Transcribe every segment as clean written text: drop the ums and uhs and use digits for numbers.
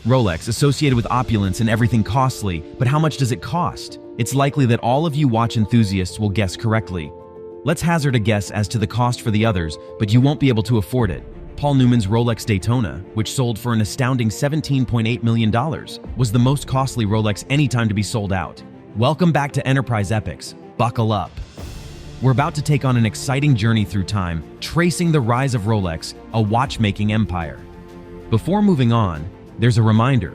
Rolex, associated with opulence and everything costly, but how much does it cost? It's likely that all of you watch enthusiasts will guess correctly. Let's hazard a guess as to the cost for the others, but you won't be able to afford it. Paul Newman's Rolex Daytona, which sold for an astounding $17.8 million, was the most costly Rolex any time to be sold out. Welcome back to Enterprise Epics. Buckle up. We're about to take on an exciting journey through time, tracing the rise of Rolex, a watchmaking empire. Before moving on, there's a reminder.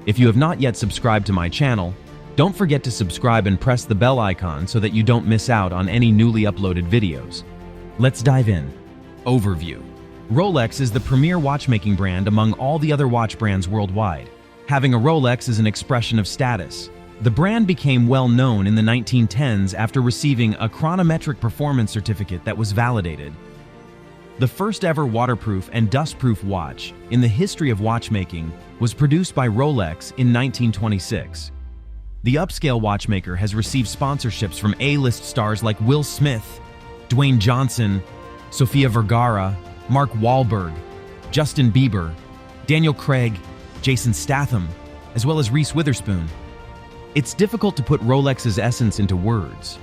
If you have not yet subscribed to my channel, don't forget to subscribe and press the bell icon so that you don't miss out on any newly uploaded videos. Let's dive in. Overview. Rolex is the premier watchmaking brand among all the other watch brands worldwide. Having a Rolex is an expression of status. The brand became well known in the 1910s after receiving a chronometric performance certificate that was validated. The first ever waterproof and dustproof watch in the history of watchmaking was produced by Rolex in 1926. The upscale watchmaker has received sponsorships from A-list stars like Will Smith, Dwayne Johnson, Sofia Vergara, Mark Wahlberg, Justin Bieber, Daniel Craig, Jason Statham, as well as Reese Witherspoon. It's difficult to put Rolex's essence into words.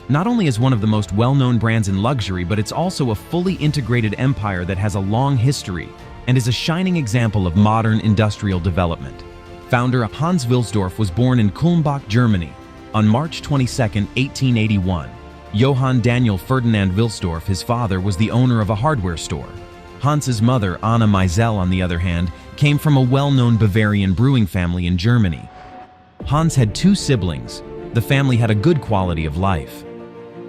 Not only is one of the most well-known brands in luxury, but it's also a fully integrated empire that has a long history and is a shining example of modern industrial development. Founder Hans Wisdorf was born in Kulmbach, Germany, on March 22, 1881. Johann Daniel Ferdinand Wisdorf, his father, was the owner of a hardware store. Hans's mother, Anna Meisel, on the other hand, came from a well-known Bavarian brewing family in Germany. Hans had two siblings. The family had a good quality of life.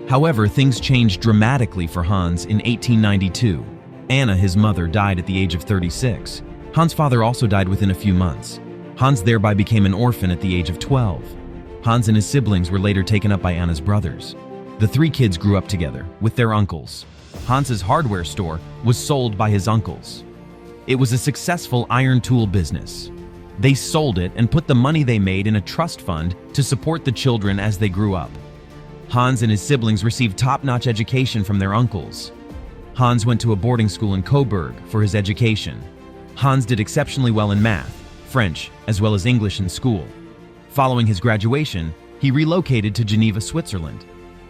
However, things changed dramatically for Hans in 1892. Anna, his mother, died at the age of 36. Hans' father also died within a few months. Hans thereby became an orphan at the age of 12. Hans and his siblings were later taken up by Anna's brothers. The three kids grew up together with their uncles. Hans's hardware store was sold by his uncles. It was a successful iron tool business. They sold it and put the money they made in a trust fund to support the children as they grew up. Hans and his siblings received top-notch education from their uncles. Hans went to a boarding school in Coburg for his education. Hans did exceptionally well in math, French, as well as English in school. Following his graduation, he relocated to Geneva, Switzerland.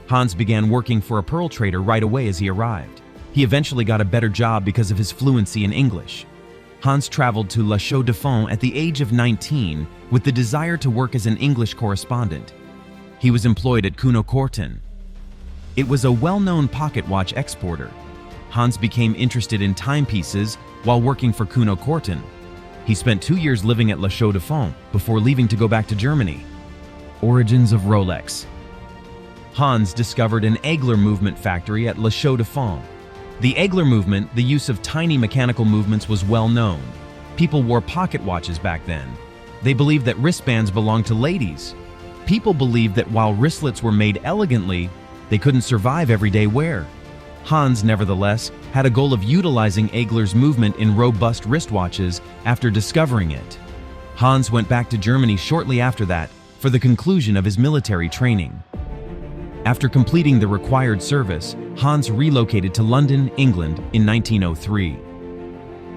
Hans began working for a pearl trader right away as he arrived. He eventually got a better job because of his fluency in English. Hans traveled to La Chaux-de-Fonds at the age of 19 with the desire to work as an English correspondent. He was employed at Kuno Korten. It was a well-known pocket watch exporter. Hans became interested in timepieces while working for Kuno Korten. He spent 2 years living at La Chaux-de-Fonds before leaving to go back to Germany. Origins of Rolex. Hans discovered an Egler movement factory at La Chaux-de-Fonds. The Egler movement, the use of tiny mechanical movements, was well known. People wore pocket watches back then. They believed that wristbands belonged to ladies. People believed that while wristlets were made elegantly, they couldn't survive everyday wear. Hans, nevertheless, had a goal of utilizing Egler's movement in robust wristwatches after discovering it. Hans went back to Germany shortly after that for the conclusion of his military training. After completing the required service, Hans relocated to London, England in 1903.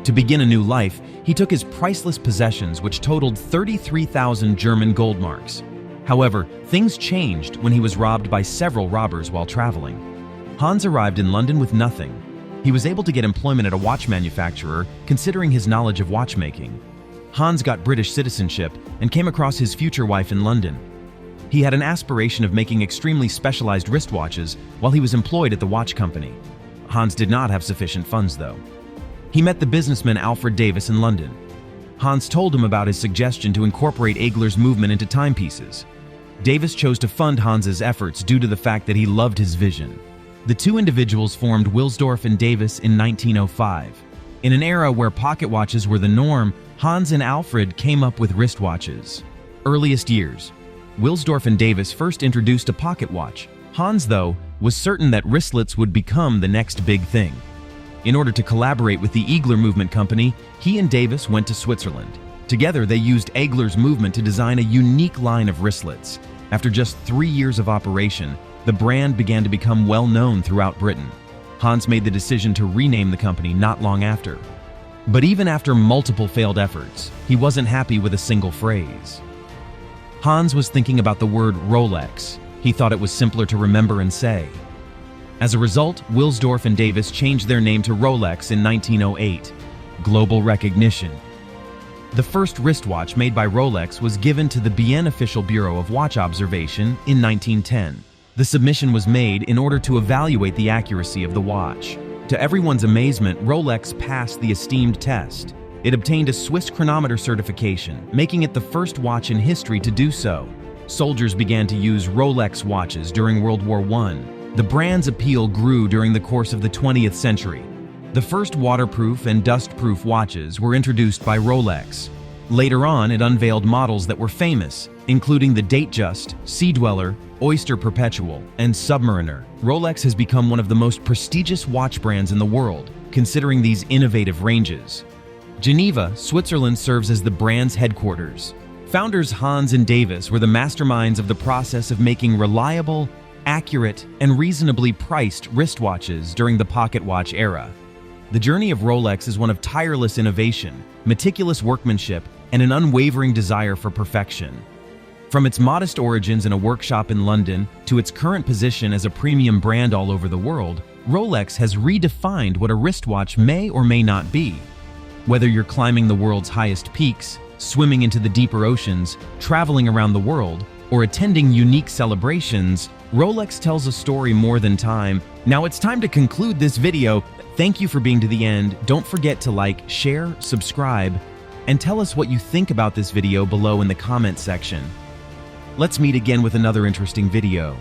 To begin a new life, he took his priceless possessions, which totaled 33,000 German gold marks. However, things changed when he was robbed by several robbers while traveling. Hans arrived in London with nothing. He was able to get employment at a watch manufacturer, considering his knowledge of watchmaking. Hans got British citizenship and came across his future wife in London. He had an aspiration of making extremely specialized wristwatches while he was employed at the watch company. Hans did not have sufficient funds, though. He met the businessman Alfred Davis in London. Hans told him about his suggestion to incorporate Egler's movement into timepieces. Davis chose to fund Hans's efforts due to the fact that he loved his vision. The two individuals formed Wisdorf and Davis in 1905. In an era where pocket watches were the norm, Hans and Alfred came up with wristwatches. Earliest years. Wisdorf and Davis first introduced a pocket watch. Hans, though, was certain that wristlets would become the next big thing. In order to collaborate with the Egler Movement Company, he and Davis went to Switzerland. Together, they used Egler's movement to design a unique line of wristlets. After just 3 years of operation, the brand began to become well known throughout Britain. Hans made the decision to rename the company not long after. But even after multiple failed efforts, he wasn't happy with a single phrase. Hans was thinking about the word Rolex. He thought it was simpler to remember and say. As a result, Wisdorf and Davis changed their name to Rolex in 1908. Global recognition. The first wristwatch made by Rolex was given to the Bien Official Bureau of Watch Observation in 1910. The submission was made in order to evaluate the accuracy of the watch. To everyone's amazement, Rolex passed the esteemed test. It obtained a Swiss chronometer certification, making it the first watch in history to do so. Soldiers began to use Rolex watches during World War I. The brand's appeal grew during the course of the 20th century. The first waterproof and dust-proof watches were introduced by Rolex. Later on, it unveiled models that were famous, including the Datejust, Sea Dweller, Oyster Perpetual, and Submariner. Rolex has become one of the most prestigious watch brands in the world, considering these innovative ranges. Geneva, Switzerland serves as the brand's headquarters. Founders Hans and Davis were the masterminds of the process of making reliable, accurate, and reasonably priced wristwatches during the pocket watch era. The journey of Rolex is one of tireless innovation, meticulous workmanship, and an unwavering desire for perfection. From its modest origins in a workshop in London to its current position as a premium brand all over the world, Rolex has redefined what a wristwatch may or may not be. Whether you're climbing the world's highest peaks, swimming into the deeper oceans, traveling around the world, or attending unique celebrations, Rolex tells a story more than time. Now it's time to conclude this video. Thank you for being to the end. Don't forget to like, share, subscribe, and tell us what you think about this video below in the comment section. Let's meet again with another interesting video.